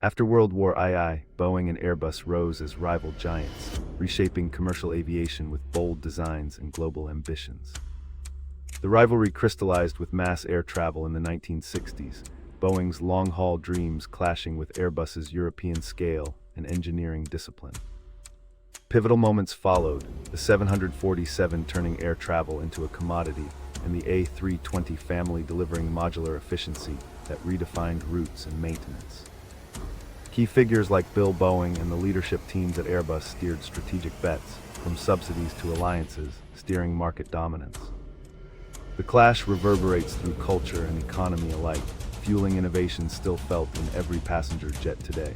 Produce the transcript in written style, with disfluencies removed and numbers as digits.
After World War II, Boeing and Airbus rose as rival giants, reshaping commercial aviation with bold designs and global ambitions. The rivalry crystallized with mass air travel in the 1960s, Boeing's long-haul dreams clashing with Airbus's European scale and engineering discipline. Pivotal moments followed, the 747 turning air travel into a commodity, and the A320 family delivering modular efficiency that redefined routes and maintenance. Key figures like Bill Boeing and the leadership teams at Airbus steered strategic bets, from subsidies to alliances, steering market dominance. The clash reverberates through culture and economy alike, fueling innovation still felt in every passenger jet today.